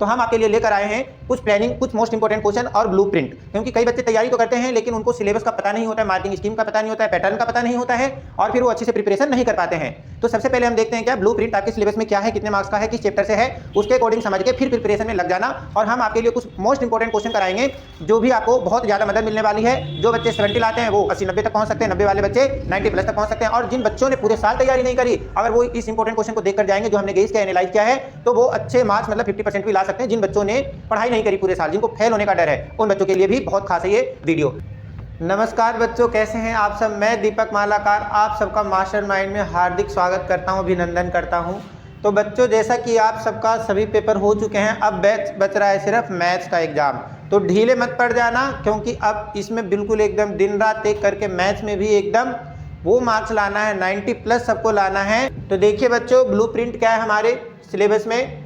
तो हम आपके लिए लेकर आए हैं कुछ प्लानिंग, कुछ मोस्ट इंपोर्टेंट क्वेश्चन और ब्लूप्रिंट। क्योंकि कई बच्चे तैयारी तो करते हैं लेकिन उनको सिलेबस का पता नहीं होता है, मार्किंग स्कीम का पता नहीं होता है, पैटर्न का पता नहीं होता है और फिर वो अच्छे से प्रिपरेशन नहीं कर पाते हैं। तो सबसे पहले हम देखते हैं क्या ब्लूप्रिंट आपके सिलेबस में क्या है, कितने मार्क्स का है, किस चैप्टर से है, उसके अकॉर्डिंग समझ के फिर प्रिपरेशन में लग जाना। और हम आपके लिए कुछ मोस्ट इंपोर्टेंट क्वेश्चन कराएंगे जो भी आपको बहुत ज़्यादा मदद मिलने वाली है। जो बच्चे 70 लाते हैं वो 80-90 तक पहुंच सकते हैं, 90 वाले बच्चे 90 प्लस तक पहुंच सकते हैं। और जिन बच्चों ने पूरे साल तैयारी नहीं करी, अगर वो इस इंपोर्टेंट क्वेश्चन को देखकर जाएंगे जो हमने गेस किया, एनालाइज किया है, तो वो अच्छे मार्क्स मतलब 50% भी ला सकते हैं। जिन बच्चों ने पढ़ाई नहीं करी पूरे साल, जिनको फेल होने का डर है, उन बच्चों के लिए भी बहुत खास है ये वीडियो। नमस्कार बच्चों, कैसे हैं आप सब। मैं दीपक मालाकार आप सबका मास्टरमाइंड में हार्दिक स्वागत करता हूं, अभिनंदन करता हूं। तो बच्चों, जैसा कि आप सबका सभी पेपर हो चुके हैं, अब बच रहा है सिर्फ मैथ्स का एग्जाम। तो ढीले मत पड़ जाना, क्योंकि अब इसमें बिल्कुल एकदम दिन रात एक करके मैथ्स में भी एकदम वो मार्क्स लाना है, 90 प्लस सबको लाना है। तो देखिए बच्चों, ब्लूप्रिंट क्या है हमारे सिलेबस में,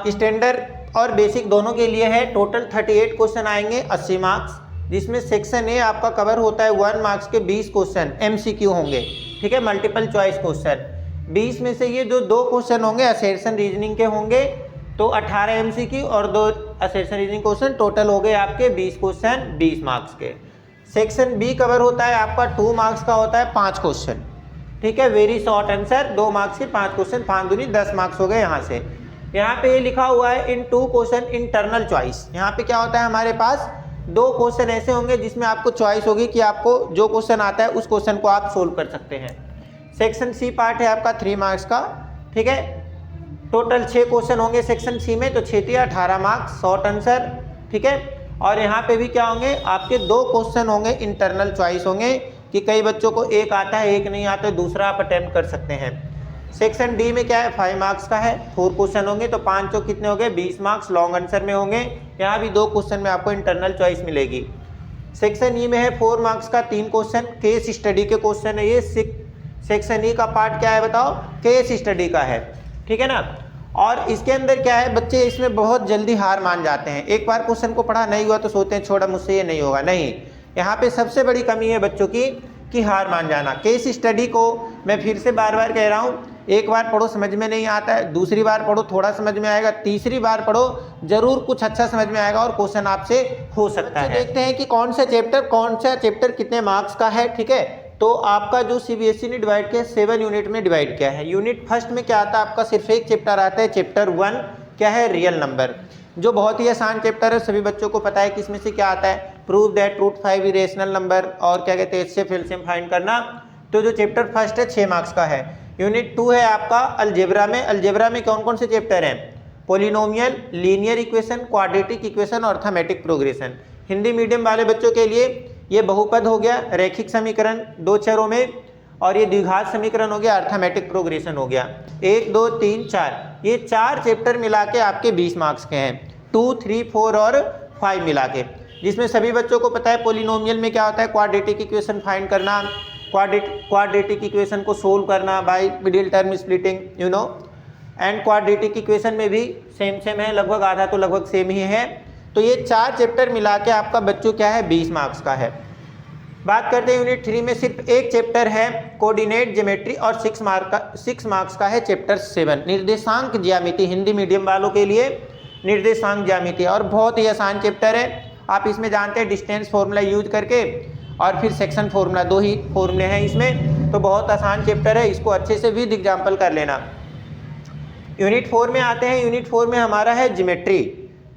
स्टैंडर्ड और बेसिक दोनों के लिए है। टोटल 38 क्वेश्चन आएंगे, 80 मार्क्स, जिसमें सेक्शन ए आपका कवर होता है 1 मार्क्स के 20 क्वेश्चन MCQ होंगे, ठीक है, मल्टीपल चॉइस क्वेश्चन। 20 में से ये जो 2 क्वेश्चन होंगे असर्शन रीजनिंग के होंगे, तो 18 MCQ और 2 असर्शन रीजनिंग क्वेश्चन, टोटल हो गए आपके 20 क्वेश्चन 20 मार्क्स के। सेक्शन बी कवर होता है आपका 2 मार्क्स का होता है 5 क्वेश्चन, ठीक है, वेरी शॉर्ट आंसर, 2 मार्क्स के 5 क्वेश्चन, 5 दूनी 10 मार्क्स हो गए। यहाँ से यहाँ पे ये लिखा हुआ है इन 2 क्वेश्चन इंटरनल चॉइस। यहाँ पे क्या होता है, हमारे पास 2 क्वेश्चन ऐसे होंगे जिसमें आपको चॉइस होगी कि आपको जो क्वेश्चन आता है उस क्वेश्चन को आप सोल्व कर सकते हैं। सेक्शन सी पार्ट है आपका 3 मार्क्स का, ठीक है, टोटल 6 क्वेश्चन होंगे सेक्शन सी में, तो 6 18 मार्क्स, शॉर्ट आंसर, ठीक है। और यहाँ पे भी क्या होंगे आपके 2 क्वेश्चन होंगे इंटरनल चॉइस होंगे, कि कई बच्चों को एक आता है एक नहीं आता है, दूसरा आप अटेम्प्ट कर सकते हैं। सेक्शन डी में क्या है, 5 मार्क्स का है, 4 क्वेश्चन होंगे, तो 5 चौक कितने हो गए 20 मार्क्स, लॉन्ग आंसर में होंगे। यहाँ भी 2 क्वेश्चन में आपको इंटरनल चॉइस मिलेगी। सेक्शन ई में है 4 मार्क्स का 3 क्वेश्चन, केस स्टडी के क्वेश्चन है ये। सेक्शन ई का पार्ट क्या है बताओ, केस स्टडी का है, ठीक है ना। और इसके अंदर क्या है, बच्चे इसमें बहुत जल्दी हार मान जाते हैं। एक बार क्वेश्चन को पढ़ा नहीं हुआ तो सोचते हैं छोड़ा मुझसे ये नहीं होगा, नहीं, यहाँ पे सबसे बड़ी कमी है बच्चों की कि हार मान जाना। केस स्टडी को मैं फिर से बार बार कह रहा हूँ, एक बार पढ़ो समझ में नहीं आता है, दूसरी बार पढ़ो थोड़ा समझ में आएगा, तीसरी बार पढ़ो जरूर कुछ अच्छा समझ में आएगा और क्वेश्चन आपसे हो सकता है। देखते हैं कि कौन सा चैप्टर कितने मार्क्स का है, ठीक है। तो आपका जो CBSE ने डिवाइड किया 7 यूनिट में डिवाइड किया है। यूनिट फर्स्ट में क्या आता है आपका, सिर्फ एक चैप्टर आता है, चैप्टर 1 क्या है, रियल नंबर, जो बहुत ही आसान चैप्टर है, सभी बच्चों को पता है कि इसमें से क्या आता है, prove that root 5 irrational number, और क्या कहते हैं इससे एलसीएम फाइंड करना। तो जो चैप्टर फर्स्ट है 6 मार्क्स का है। यूनिट 2 है आपका अलजेब्रा में। अलजेब्रा में कौन कौन से चैप्टर हैं, polynomial, linear equation, quadratic equation और अर्थमेटिक प्रोग्रेशन। हिंदी मीडियम वाले बच्चों के लिए ये बहुपद हो गया, रैखिक समीकरण 2 चरों में, और ये द्विघात समीकरण हो गया, अर्थमेटिक प्रोग्रेशन हो गया। 1 2 3 4 ये 4 चैप्टर मिला के आपके 20 मार्क्स के हैं, 2 3 4 और 5 मिला के, जिसमें सभी बच्चों को पता है पोलिनोमियल में क्या होता है, क्वाड्रेटिक इक्वेशन फाइंड करना, क्वाड्रेटिक इक्वेशन को सोल्व करना by middle term splitting, you know. And quadratic equation में भी सेम है, लगभग आधा तो लगभग सेम ही है। तो ये 4 चैप्टर मिला के आपका बच्चों क्या है 20 मार्क्स का है। बात करते हैं यूनिट 3 में सिर्फ एक चैप्टर है कोऑर्डिनेट ज्योमेट्री, और 6 मार्क्स का है चैप्टर 7 निर्देशांक ज्यामिति। हिंदी मीडियम वालों के लिए निर्देशांक ज्यामिति, और बहुत ही आसान चैप्टर है। आप इसमें जानते हैं डिस्टेंस फॉर्मूला यूज करके और फिर सेक्शन फॉर्मूला, 2 ही फॉर्मूले हैं इसमें, तो बहुत आसान चैप्टर है, इसको अच्छे से विद एग्जाम्पल कर लेना। यूनिट 4 में आते हैं। यूनिट 4 में हमारा है ज्योमेट्री,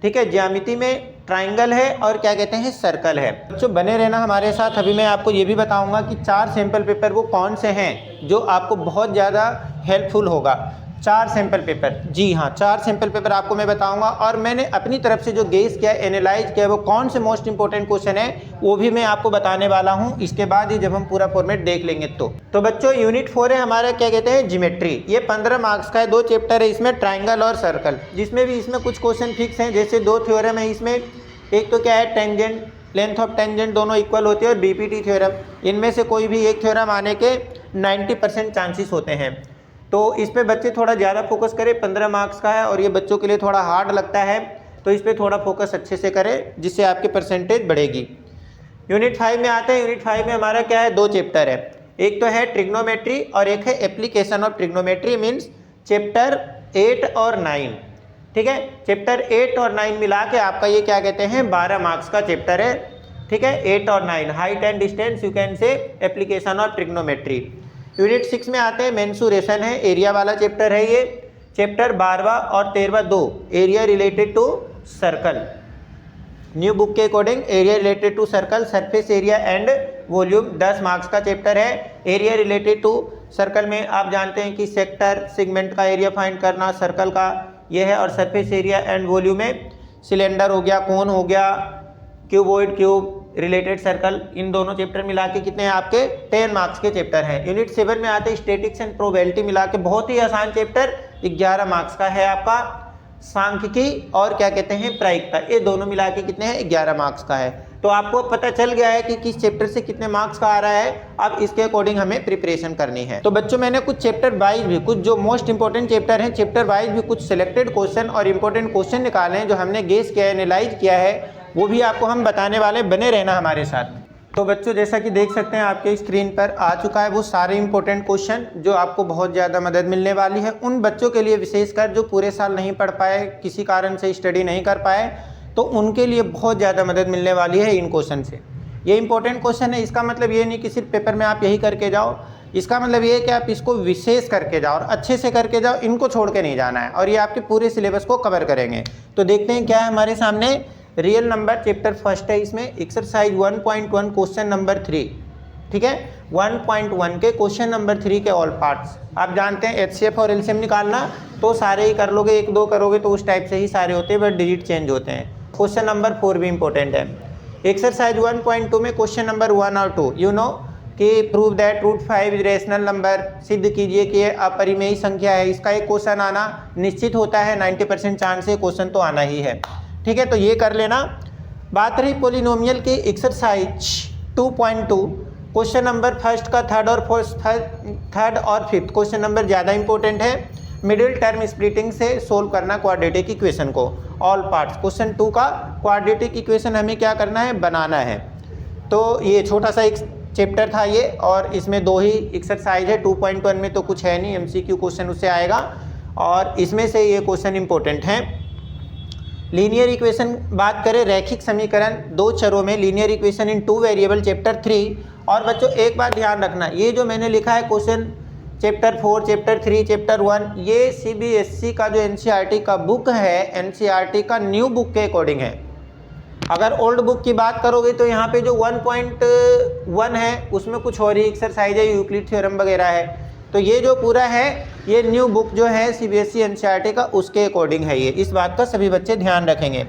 ठीक है, ज्यामिति में ट्राइंगल है और क्या कहते हैं सर्कल है। बच्चों बने रहना हमारे साथ। अभी मैं आपको ये भी बताऊंगा कि 4 सैंपल पेपर वो कौन से हैं जो आपको बहुत ज़्यादा हेल्पफुल होगा। 4 सैंपल पेपर, जी हाँ 4 सैंपल पेपर आपको मैं बताऊंगा, और मैंने अपनी तरफ से जो गेस किया, एनालाइज किया, वो कौन से मोस्ट इंपॉर्टेंट क्वेश्चन है वो भी मैं आपको बताने वाला हूँ इसके बाद ही, जब हम पूरा फॉर्मेट देख लेंगे। तो बच्चों यूनिट 4 है हमारा क्या कहते हैं ज्योमेट्री। ये 15 मार्क्स का है, 2 चैप्टर है इसमें, ट्राइंगल और सर्कल, जिसमें भी इसमें कुछ क्वेश्चन फिक्स हैं, जैसे 2 थ्योरम है इसमें। एक तो क्या है टेंजेंट, लेंथ ऑफ टेंजेंट दोनों इक्वल होती है, और बीपीटी थ्योरम, इनमें से कोई भी एक थ्योरम आने के 90% चांसेस होते हैं। तो इस पे बच्चे थोड़ा ज़्यादा फोकस करें, 15 मार्क्स का है और ये बच्चों के लिए थोड़ा हार्ड लगता है, तो इस पे थोड़ा फोकस अच्छे से करें जिससे आपकी परसेंटेज बढ़ेगी। यूनिट 5 में आते हैं। यूनिट 5 में हमारा क्या है, 2 चैप्टर है, एक तो है ट्रिग्नोमेट्री और एक है application of trigonometry, means chapter 8 और 9, ठीक है। चैप्टर 8 और 9 मिला के आपका ये क्या कहते हैं 12 मार्क्स का चैप्टर है, ठीक है। 8 और 9 height and distance, you can say application और ट्रिग्नोमेट्री। यूनिट 6 में आते हैं मेंसुरेशन है, एरिया वाला चैप्टर है ये। चैप्टर 12वां और 13वां 2 area related to circle. New book के according area related to circle, surface area and volume 10 marks का चैप्टर है। एरिया रिलेटेड टू सर्कल में आप जानते हैं कि सेक्टर सेगमेंट का एरिया फाइंड करना सर्कल का ये है, और सरफेस एरिया एंड वॉल्यूम में सिलेंडर हो गया, कोन हो गया, क्यूबॉइड, क्यूब, रिलेटेड सर्कल, इन दोनों चैप्टर मिला के कितने हैं आपके 10 मार्क्स के चैप्टर हैं। यूनिट 7 में आते हैं स्टैटिक्स एंड प्रोबेबिलिटी मिला के बहुत ही आसान चैप्टर 11 मार्क्स का है आपका। सांख्यिकी और क्या कहते हैं प्रायिकता, ये दोनों मिला के कितने हैं 11 मार्क्स का है। तो आपको पता चल गया है कि किस चैप्टर से कितने मार्क्स का आ रहा है, अब इसके अकॉर्डिंग हमें प्रिपरेशन करनी है। तो बच्चों मैंने कुछ चैप्टर वाइज भी, कुछ जो मोस्ट इंपॉर्टेंट चैप्टर हैं चैप्टर वाइज भी कुछ सिलेक्टेड क्वेश्चन और इंपॉर्टेंट क्वेश्चन निकाले हैं जो हमने गेस किया है, एनालाइज किया है, वो भी आपको हम बताने वाले, बने रहना हमारे साथ। तो बच्चों जैसा कि देख सकते हैं आपके स्क्रीन पर आ चुका है वो सारे इंपॉर्टेंट क्वेश्चन जो आपको बहुत ज़्यादा मदद मिलने वाली है। उन बच्चों के लिए विशेषकर जो पूरे साल नहीं पढ़ पाए, किसी कारण से स्टडी नहीं कर पाए, तो उनके लिए बहुत ज़्यादा मदद मिलने वाली है इन क्वेश्चन से। ये इंपॉर्टेंट क्वेश्चन है, इसका मतलब ये नहीं कि सिर्फ पेपर में आप यही करके जाओ, इसका मतलब ये है कि आप इसको विशेष करके जाओ और अच्छे से करके जाओ, इनको छोड़ के नहीं जाना है, और ये आपके पूरे सिलेबस को कवर करेंगे। तो देखते हैं क्या है हमारे सामने। रियल नंबर चैप्टर फर्स्ट है, इसमें एक्सरसाइज 1.1 क्वेश्चन नंबर 3, ठीक है। 1.1 के क्वेश्चन नंबर 3 के ऑल पार्ट्स। आप जानते हैं एचसीएफ और एलसीएम निकालना तो सारे ही कर लोगे, 1-2 करोगे तो उस टाइप से ही सारे होते हैं, बट डिजिट चेंज होते हैं। क्वेश्चन नंबर 4 भी इंपॉर्टेंट है। एक्सरसाइज 1.2 में क्वेश्चन नंबर 1 और 2 यू नो कि prove that root 5 is rational number, सिद्ध कीजिए कि ये अपरिमेयी संख्या है। इसका एक क्वेश्चन आना निश्चित होता है, 90% चांस है क्वेश्चन तो आना ही है, ठीक है। तो ये कर लेना। बात रही पोलिनोमियल की एक्सरसाइज 2.2 क्वेश्चन नंबर फर्स्ट का थर्ड और फिफ्थ क्वेश्चन नंबर ज़्यादा इंपॉर्टेंट है। मिडिल टर्म स्प्लिटिंग से सोल्व करना क्वाड्रेटिक इक्वेशन को, ऑल पार्ट्स। क्वेश्चन 2 का क्वाड्रेटिक इक्वेशन हमें क्या करना है, बनाना है। तो ये छोटा सा एक चैप्टर था ये, और इसमें 2 ही एक्सरसाइज है। 2.1 में तो कुछ है नहीं, एमसीक्यू क्वेश्चन उससे आएगा, और इसमें से ये क्वेश्चन इंपॉर्टेंट है। लीनियर इक्वेशन बात करें, रैखिक समीकरण 2 चरों में, linear equation in 2 variable chapter 3। और बच्चों एक बात ध्यान रखना, ये जो मैंने लिखा है क्वेश्चन चैप्टर 4, चैप्टर 3, चैप्टर 1, ये सीबीएसई का जो एनसीईआरटी का बुक है, एनसीईआरटी का न्यू बुक के अकॉर्डिंग है। अगर ओल्ड बुक की बात करोगे तो यहाँ पे जो 1.1 है उसमें कुछ और ही एक्सरसाइज है, यूक्लिड थ्योरम वगैरह है। तो ये जो पूरा है ये न्यू बुक जो है सीबीएसई एनसीईआरटी का, उसके अकॉर्डिंग है ये। इस बात का सभी बच्चे ध्यान रखेंगे।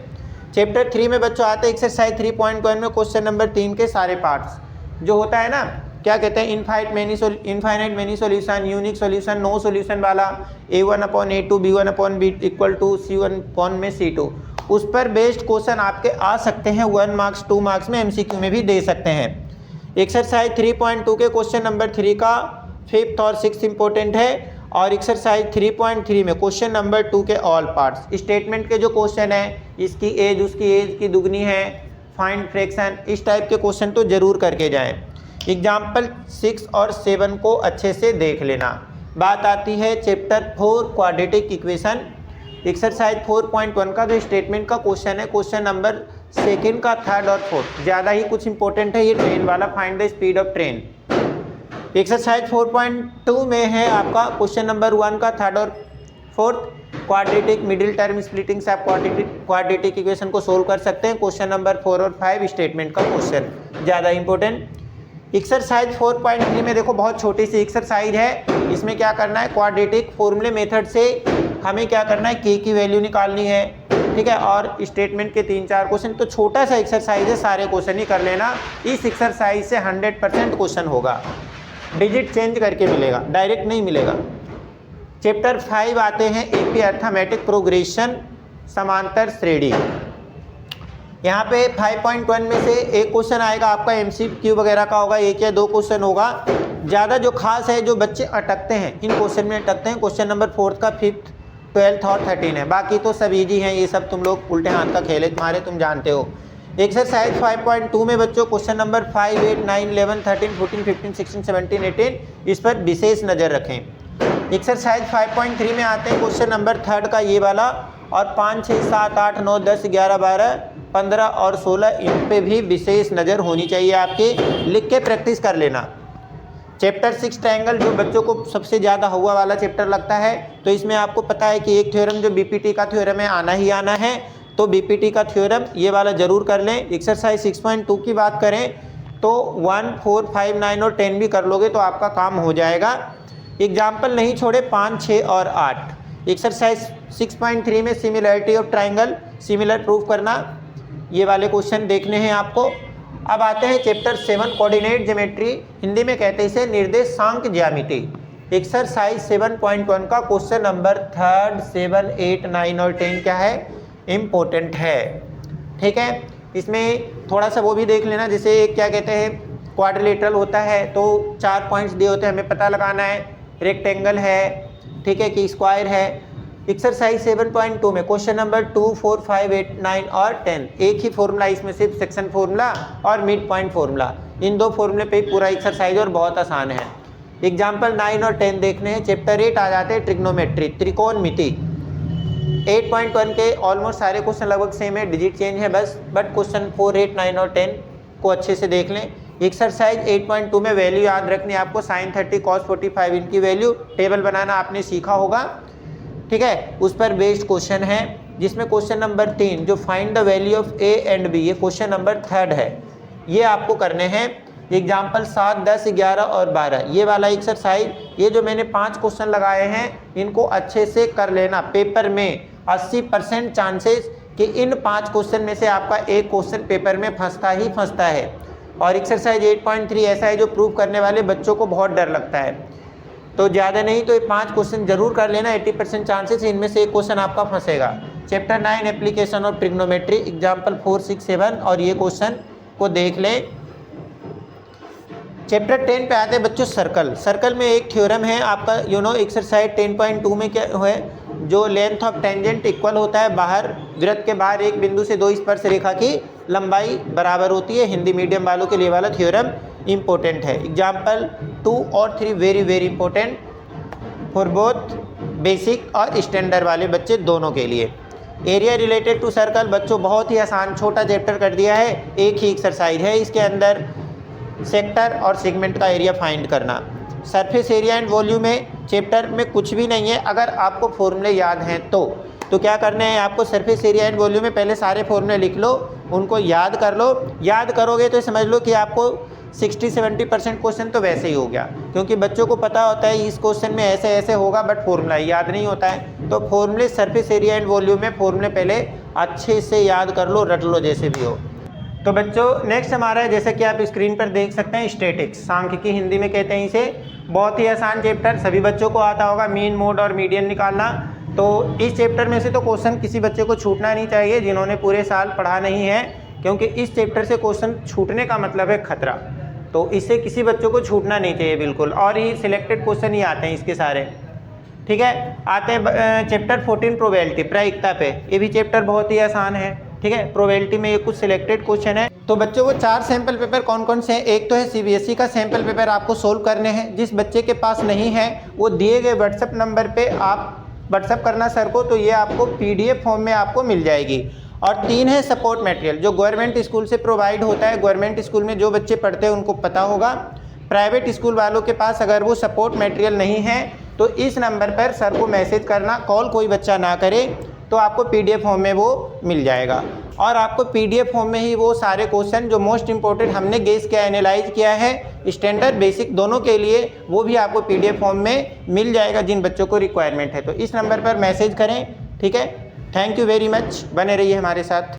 चैप्टर 3 में बच्चों आते हैं एक्सरसाइज 3.1 में क्वेश्चन नंबर 3 के सारे पार्ट्स। जो होता है ना, क्या कहते हैं, infinite many solution, unique solution, no solution वाला, A1/A2 B1/B = C1 में C2, उस पर बेस्ड क्वेश्चन आपके आ सकते हैं 1 मार्क्स 2 मार्क्स में, एमसीक्यू में भी दे सकते हैं। एक्सरसाइज 3.2 के क्वेश्चन नंबर 3 का 5th और 6th इंपॉर्टेंट है, और एक्सरसाइज 3.3 में क्वेश्चन नंबर 2 के ऑल पार्ट्स। स्टेटमेंट के जो क्वेश्चन है, इसकी एज उसकी एज की दुगनी है, फाइंड फ्रैक्शन, इस टाइप के क्वेश्चन तो जरूर करके जाएं। एग्जाम्पल 6 और 7 को अच्छे से देख लेना। बात आती है चैप्टर 4 क्वाड्रेटिक इक्वेशन। एक्सरसाइज 4.1 का जो स्टेटमेंट का क्वेश्चन है, क्वेश्चन नंबर 2 का 3rd और 4th, ज़्यादा ही कुछ इंपॉर्टेंट है ये ट्रेन वाला, find the speed of train. Exercise 4.2 में है आपका क्वेश्चन नंबर 1 का 3rd और 4th quadratic middle term splitting से आप क्वाड्रेटिक इक्वेशन को सोल्व कर सकते हैं। क्वेश्चन नंबर 4 और 5 स्टेटमेंट का क्वेश्चन, ज़्यादा इंपॉर्टेंट। एक्सरसाइज 4.3 में देखो बहुत छोटी सी एक्सरसाइज है, इसमें क्या करना है, क्वाड्रेटिक फॉर्मूले मेथड से हमें क्या करना है, के की वैल्यू निकालनी है, ठीक है। और स्टेटमेंट के 3-4 क्वेश्चन, तो छोटा सा एक्सरसाइज है, सारे क्वेश्चन ही कर लेना। इस एक्सरसाइज से 100% क्वेश्चन होगा, डिजिट चेंज करके मिलेगा, डायरेक्ट नहीं मिलेगा। चैप्टर 5 आते हैं एपी अर्थमेटिक प्रोग्रेशन, समांतर श्रेणी। यहाँ पे 5.1 में से एक क्वेश्चन आएगा आपका एमसीक्यू वगैरह का होगा, 1 या 2 क्वेश्चन होगा। ज़्यादा जो खास है, जो बच्चे अटकते हैं इन क्वेश्चन में अटकते हैं, क्वेश्चन नंबर 4 का 5th 12th और 13 है। बाकी तो सब इजी हैं, ये सब तुम लोग उल्टे हाथ का खेल है तुम्हारे, तुम जानते हो। एक्सरसाइज 5.2 में बच्चों क्वेश्चन नंबर 5, 8, 9, 11, 13, 14, 15, 16, 17, 18 इस पर विशेष नज़र रखें। एक्सरसाइज 5.3 में आते हैं क्वेश्चन नंबर 3rd का ये वाला, और 5, 6, 7, 8, 9, 10, 11, 12, 15 और 16 इन पे भी विशेष नज़र होनी चाहिए आपकी। लिख के प्रैक्टिस कर लेना। चैप्टर 6 ट्रायंगल जो बच्चों को सबसे ज़्यादा हुआ वाला चैप्टर लगता है, तो इसमें आपको पता है कि एक थ्योरम जो बीपीटी का थ्योरम है आना ही आना है, तो बीपीटी का थ्योरम ये वाला ज़रूर कर लें। एक्सरसाइज 6.2 की बात करें तो 1, 4, 5, 9 और 10 भी कर लोगे तो आपका काम हो जाएगा। एग्जाम्पल नहीं छोड़े 5, 6 और 8। एक्सरसाइज 6.3 में similarity of triangle, similar proof करना, ये वाले क्वेश्चन देखने हैं आपको। अब आते हैं चैप्टर 7 कोऑर्डिनेट ज्योमेट्री, हिंदी में कहते हैं इसे निर्देशांक ज्यामिति। एक्सरसाइज 7.1 का क्वेश्चन नंबर 3, 7, 8, 9 और 10 क्या है, इम्पोर्टेंट है। ठीक है, इसमें थोड़ा सा वो भी देख लेना, जैसे क्या कहते हैं क्वाड्रिलेटरल होता है तो 4 पॉइंट्स दिए होते हैं, हमें पता लगाना है रेक्टेंगल है, ठीक है, कि स्क्वायर है। एक्सरसाइज 7.2 में क्वेश्चन नंबर 2, 4, 5, 8, 9 और 10 एक ही फॉर्मूला, इसमें सिर्फ सेक्शन फॉर्मूला और मिड पॉइंट फॉर्मूला, इन दो फॉर्मूले पे पूरा एक्सरसाइज और बहुत आसान है। एग्जाम्पल 9 और 10 देखने हैं। चैप्टर 8 आ जाते हैं ट्रिग्नोमेट्री, त्रिकोणमिति। 8.1 के ऑलमोस्ट सारे क्वेश्चन लगभग सेम है, डिजिट चेंज है बस, बट क्वेश्चन 4, 8, 9 और 10 को अच्छे से देख लें। एक्सरसाइज 8.2 में वैल्यू याद रखनी है आपको, sin 30 cos 45 इनकी वैल्यू टेबल बनाना आपने सीखा होगा, ठीक है, उस पर बेस्ड क्वेश्चन है। जिसमें क्वेश्चन नंबर 3 जो find the value of a and b, ये क्वेश्चन नंबर 3 है, ये आपको करने हैं। एग्जाम्पल 7, 10, 11 और 12 ये वाला एक्सरसाइज, ये जो मैंने 5 क्वेश्चन लगाए हैं इनको अच्छे से कर लेना। पेपर में 80% चांसेस कि इन 5 क्वेश्चन में से आपका एक क्वेश्चन पेपर में फंसता ही फंसता है। और एक्सरसाइज 8.3 ऐसा है जो प्रूव करने वाले बच्चों को बहुत डर लगता है, तो ज़्यादा नहीं तो ये 5 क्वेश्चन जरूर कर लेना, 80% चांसेस इनमें से एक क्वेश्चन आपका फंसेगा। Chapter 9 application of trigonometry, example 4, 6, 7 और ये क्वेश्चन को देख लें। चैप्टर 10 पे आते हैं बच्चों सर्कल। सर्कल में एक थ्योरम है आपका, एक्सरसाइज 10.2 में क्या है, जो लेंथ ऑफ टेंजेंट इक्वल होता है बाहर, वृत्त के बाहर एक बिंदु से दो स्पर्श रेखा की लंबाई बराबर होती है। हिंदी मीडियम वालों के लिए वाला थ्योरम इम्पोर्टेंट है। एग्जाम्पल 2 और 3 very very important for both basic और स्टैंडर्ड वाले बच्चे दोनों के लिए। एरिया रिलेटेड टू सर्कल बच्चों बहुत ही आसान छोटा चैप्टर कर दिया है, एक ही एक्सरसाइज है, इसके अंदर सेक्टर और सेगमेंट का एरिया फाइंड करना। सरफेस एरिया एंड वॉल्यूम में चैप्टर में कुछ भी नहीं है, अगर आपको फॉर्मूले याद हैं तो क्या करना है आपको, सरफेस एरिया एंड वॉल्यूम में पहले सारे फॉर्मूले लिख लो, उनको याद कर लो। याद करोगे तो समझ लो कि आपको 60-70% क्वेश्चन तो वैसे ही हो गया, क्योंकि बच्चों को पता होता है इस क्वेश्चन में ऐसे ऐसे होगा, बट फॉर्मूला याद नहीं होता है। तो फॉर्मूले सरफेस एरिया एंड वॉल्यूम में फॉर्मूले पहले अच्छे से याद कर लो, रट लो जैसे भी हो। तो बच्चों नेक्स्ट हमारा है, जैसे कि आप स्क्रीन पर देख सकते हैं, स्टैटिक्स, सांख्यिकी हिंदी में कहते हैं इसे। बहुत ही आसान चैप्टर, सभी बच्चों को आता होगा, मीन मोड और मीडियन निकालना। तो इस चैप्टर में से तो क्वेश्चन किसी बच्चे को छूटना नहीं चाहिए जिन्होंने पूरे साल पढ़ा नहीं है, क्योंकि इस चैप्टर से क्वेश्चन छूटने का मतलब है खतरा, तो इससे किसी बच्चों को छूटना नहीं चाहिए बिल्कुल। और ये सिलेक्टेड क्वेश्चन ही आते हैं इसके सारे, ठीक है। आते हैं चैप्टर 14 प्रोबेबिलिटी, प्रायिकता पे, ये भी चैप्टर बहुत ही आसान है, ठीक है। प्रोबेबिलिटी में ये कुछ सिलेक्टेड क्वेश्चन है। तो बच्चों वो 4 सैंपल पेपर कौन कौन से हैं, एक तो है सीबीएसई का सैंपल पेपर आपको सोल्व करने हैं। जिस बच्चे के पास नहीं है वो दिए गए व्हाट्सएप नंबर पे आप व्हाट्सएप करना सर को, तो ये आपको पीडीएफ फॉर्म में आपको मिल जाएगी। और 3 है सपोर्ट मटेरियल, जो गवर्नमेंट स्कूल से प्रोवाइड होता है। गवर्नमेंट स्कूल में जो बच्चे पढ़ते हैं उनको पता होगा, प्राइवेट स्कूल वालों के पास अगर वो सपोर्ट मटेरियल नहीं है तो इस नंबर पर सर को मैसेज करना, कॉल कोई बच्चा ना करे, तो आपको पीडीएफ फॉर्म में वो मिल जाएगा। और आपको पीडीएफ फॉर्म में ही वो सारे क्वेश्चन जो मोस्ट इंपॉर्टेंट हमने गेस किया, एनालाइज किया है, स्टैंडर्ड बेसिक दोनों के लिए, वो भी आपको पीडीएफ फॉर्म में मिल जाएगा जिन बच्चों को रिक्वायरमेंट है। तो इस नंबर पर मैसेज करें, ठीक है। थैंक यू वेरी मच, बने रहिए हमारे साथ।